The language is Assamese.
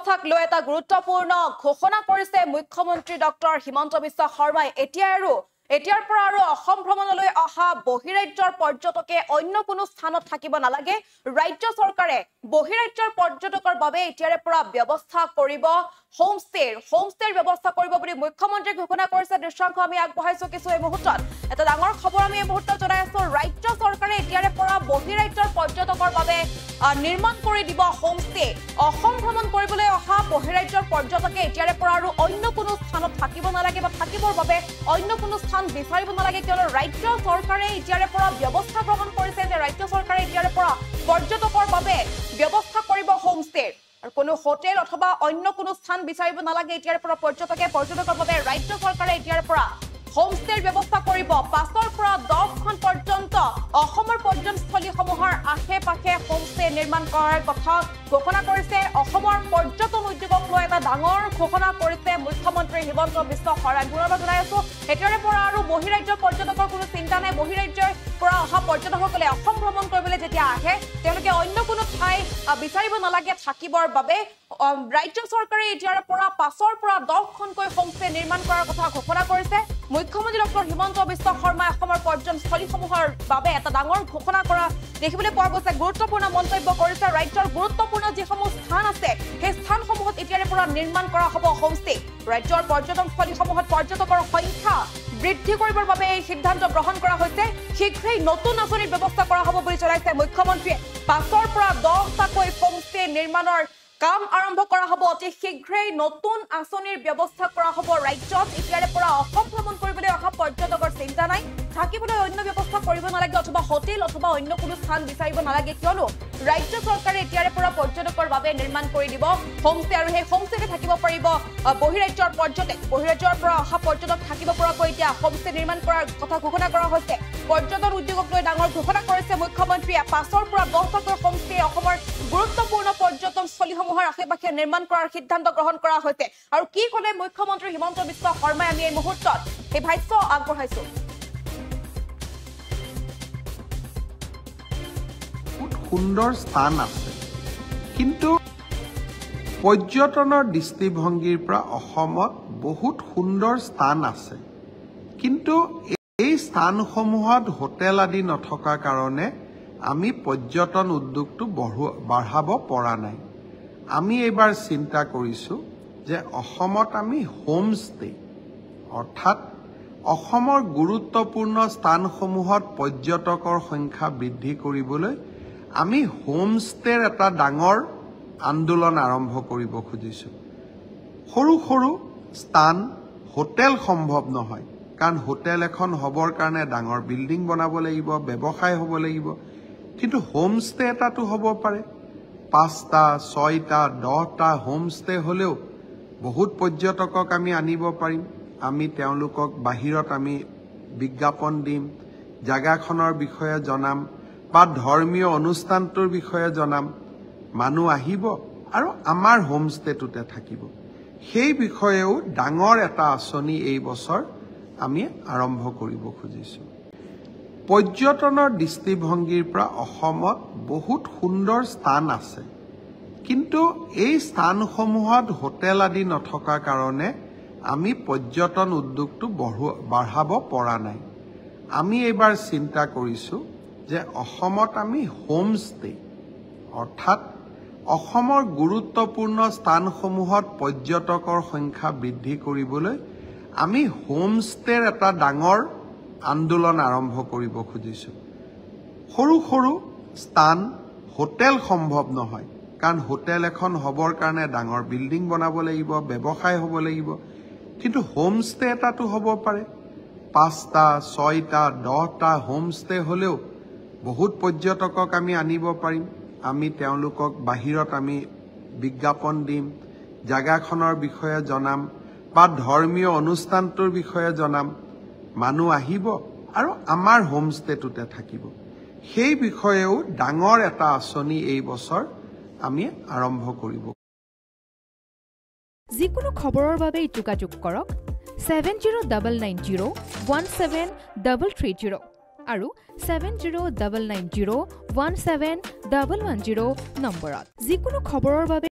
ব্যৱস্থাক লৈ এটা গুৰুত্বপূৰ্ণ ঘোষণা কৰিছে মুখ্যমন্ত্ৰী ডক্টৰ হিমন্ত বিশ্ব শৰ্মাই এতিয়াৰ পৰা আৰু অসম ভ্ৰমণলৈ অহা বহিৰাজ্যৰ পৰ্যটকে অন্য কোনো স্থানত থাকিব নালাগে ৰাজ্য চৰকাৰে বহিৰাজ্যৰ পৰ্যটকৰ বাবে এতিয়াৰে পৰা ব্যৱস্থা কৰিব হোমষ্টেৰ ব্যৱস্থা কৰিব বুলি মুখ্যমন্ত্ৰী ঘোষণা কৰিছে দৃশ্যাংশ আমি আগবঢ়াইছো কিছু এই মুহূৰ্তত এটা ডাঙৰ খবৰ আমি এই মুহূৰ্তত জনাই আছো ৰাজ্য চৰকাৰে এতিয়াৰে পৰা বহিৰাজ্যৰ পৰ্যটকৰ বাবে নিৰ্মাণ কৰি দিব হোমষ্টে অসম ভ্ৰমণ কৰিবলৈ অহা বহিৰাজ্যৰ পৰ্যটকে এতিয়াৰে পৰা আৰু অন্য কোনো স্থানত থাকিব নালাগে বা থাকিবৰ বাবে অন্য কোনো স্থান বিচাৰিব নালাগে কিয়নো ৰাজ্য চৰকাৰে এতিয়াৰে পৰা ব্যৱস্থা গ্ৰহণ কৰিছে যে ৰাজ্য চৰকাৰে এতিয়াৰে পৰা পৰ্যটকৰ বাবে ব্যৱস্থা কৰিব হোমষ্টেৰ আৰু কোনো হোটেল অথবা অন্য কোনো স্থান বিচাৰিব নালাগে এতিয়াৰে পৰা পৰ্যটকৰ বাবে ৰাজ্য চৰকাৰে এতিয়াৰে পৰা হোমষ্টেৰ ব্যৱস্থা কৰিব 5ৰ পৰা 10খন পৰ্যন্ত অসমৰ পৰ্যটনস্থলীসমূহৰ আশে-পাশে হোমষ্টে নিৰ্মাণ কৰাৰ কথা ঘোষণা কৰিছে অসমৰ পৰ্যটন উদ্যোগক লৈ এটা ডাঙৰ ঘোষণা কৰিছে মুখ্যমন্ত্ৰী হিমন্ত বিশ্ব শৰ্মাই পুনৰবাৰ জনাই আছো এতিয়াৰে পৰা আৰু বহিৰাজ্যৰ পৰ্যটকৰ কোনো চিন্তা নাই বহিৰাজ্যৰ পৰা অহা পৰ্যটকসকলে অসম ভ্ৰমণ কৰিবলৈ যেতিয়া আহে তেওঁলোকে অন্য কোনো ঠাই বিচাৰিব নালাগে থাকিবৰ বাবে ৰাজ্য চৰকাৰে এতিয়াৰে পৰা 5ৰ পৰা 10খনকৈ হোমষ্টে নিৰ্মাণ কৰাৰ কথা ঘোষণা কৰিছে মুখ্যমন্ত্ৰী ডক্টৰ হিমন্ত বিশ্ব শৰ্মাই অসমৰ পৰ্যটনস্থলীসমূহৰ বাবে এটা ডাঙৰ ঘোষণা কৰা দেখিবলৈ পোৱা গৈছে গুৰুত্বপূৰ্ণ মন্তব্য কৰিছে ৰাজ্যৰ গুৰুত্বপূৰ্ণ যিসমূহ স্থান আছে সেই স্থানসমূহত এতিয়াৰে পৰা নিৰ্মাণ কৰা হ'ব হোমষ্টে ৰাজ্যৰ পৰ্যটনস্থলীসমূহত পৰ্যটকৰ সংখ্যা বৃদ্ধি কৰিবৰ বাবে এই সিদ্ধান্ত গ্ৰহণ কৰা হৈছে শীঘ্ৰেই নতুন আঁচনিৰ ব্যৱস্থা কৰা হ'ব বুলি জনাইছে মুখ্যমন্ত্ৰীয়ে 5ৰ পৰা 10টাকৈ হোমষ্টে নিৰ্মাণৰ কাম আৰম্ভ কৰা হ'ব অতি শীঘ্ৰেই নতুন আঁচনিৰ ব্যৱস্থা কৰা হ'ব ৰাজ্যত এতিয়াৰে পৰা অসম ভ্ৰমণ কৰিবলৈ অহা পৰ্যটকৰ চিন্তা নাই থাকিবলৈ অন্য ব্যৱস্থা কৰিব নালাগে অথবা হোটেল অথবা অন্য কোনো স্থান বিচাৰিব নালাগে কিয়নো ৰাজ্য চৰকাৰে এতিয়াৰে পৰা পৰ্যটকৰ বাবে নিৰ্মাণ কৰি দিব হোমষ্টে আৰু সেই হোমষ্টেতে থাকিব পাৰিব বহিৰাজ্যৰ পৰা অহা পৰ্যটক থাকিব পৰাকৈ এতিয়া হোমষ্টে নিৰ্মাণ কৰাৰ কথা ঘোষণা কৰা হৈছে পৰ্যটন উদ্যোগক লৈ ডাঙৰ ঘোষণা কৰিছে মুখ্যমন্ত্ৰীয়ে 5ৰ পৰা 10টাকৈ হোমষ্টে অসমৰ গুৰুত্বপূৰ্ণ পৰ্যটনস্থলীসমূহৰ আশে-পাশে নিৰ্মাণ কৰাৰ সিদ্ধান্ত গ্ৰহণ কৰা হৈছে আৰু কি ক'লে মুখ্যমন্ত্ৰী হিমন্ত বিশ্ব শৰ্মাই আমি এই মুহূৰ্তত এই ভাষ্য আগবঢ়াইছো সুন্দৰ স্থান আছে কিন্তু পৰ্যটনৰ দৃষ্টিভংগীৰ পৰা অসমত বহুত সুন্দৰ স্থান আছে কিন্তু এই স্থানসমূহত হোটেল আদি নথকাৰ কাৰণে আমি পৰ্যটন উদ্যোগটো বঢ়াব পৰা নাই আমি এবাৰ চিন্তা কৰিছো যে অসমত আমি হোমষ্টে অৰ্থাৎ অসমৰ গুৰুত্বপূৰ্ণ স্থানসমূহত পৰ্যটকৰ সংখ্যা বৃদ্ধি কৰিবলৈ আমি হোমষ্টেৰ এটা ডাঙৰ আন্দোলন আৰম্ভ কৰিব খুজিছো সৰু সৰু স্থান হোটেল সম্ভৱ নহয় কাৰণ হোটেল এখন হবৰ কাৰণে ডাঙৰ বিল্ডিং বনাব লাগিব ব্যৱসায় হ'ব লাগিব কিন্তু হোমষ্টে এটাটো হ'ব পাৰে 5টা 6টা 10টা হোমষ্টে হলেও বহুত পৰ্যটকক আমি আনিব পাৰিম আমি তেওঁলোকক বাহিৰত আমি বিজ্ঞাপন দিম জাগাখনৰ বিষয়ে জনাম বা ধৰ্মীয় অনুষ্ঠানটোৰ বিষয়ে জনাম মানুহ আহিব আৰু আমাৰ হোমষ্টেটোতে থাকিব সেই বিষয়েও ডাঙৰ এটা আঁচনি এই বছৰ আমি আৰম্ভ কৰিব খুজিছো পৰ্যটনৰ দৃষ্টিভংগীৰ পৰা অসমত বহুত সুন্দৰ স্থান আছে কিন্তু এই স্থানসমূহত হোটেল আদি নথকাৰ কাৰণে আমি পৰ্যটন উদ্যোগটো বঢ়াব পৰা নাই আমি এবাৰ চিন্তা কৰিছো যে অসমত আমি হোমষ্টে অৰ্থাৎ অসমৰ গুৰুত্বপূৰ্ণ স্থানসমূহত পৰ্যটকৰ সংখ্যা বৃদ্ধি কৰিবলৈ আমি হোমষ্টেৰ এটা ডাঙৰ আন্দোলন আৰম্ভ কৰিব খুজিছো সৰু সৰু স্থান হোটেল সম্ভৱ নহয় কাৰণ হোটেল এখন হবৰ কাৰণে ডাঙৰ বিল্ডিং বনাব লাগিব ব্যৱসায় হ'ব লাগিব কিন্তু হোমষ্টে এটাটো হ'ব পাৰে 5টা 6টা 10টা হোমষ্টে হলেও বহুত পৰ্যটকক আমি আনিব পাৰিম আমি তেওঁলোকক বাহিৰত আমি বিজ্ঞাপন দিম জাগাখনৰ বিষয়ে জনাম বা ধৰ্মীয় অনুষ্ঠানটোৰ বিষয়ে জনাম মানুহ আহিব আৰু আমাৰ হোমষ্টেটোতে থাকিব সেই বিষয়েও ডাঙৰ এটা আঁচনি এই বছৰ আমি আৰম্ভ কৰিব যিকোনো খবৰৰ বাবে যোগাযোগ কৰক 7099017330 আৰু 7099017110 নম্বৰত যিকোনো খবৰৰ বাবে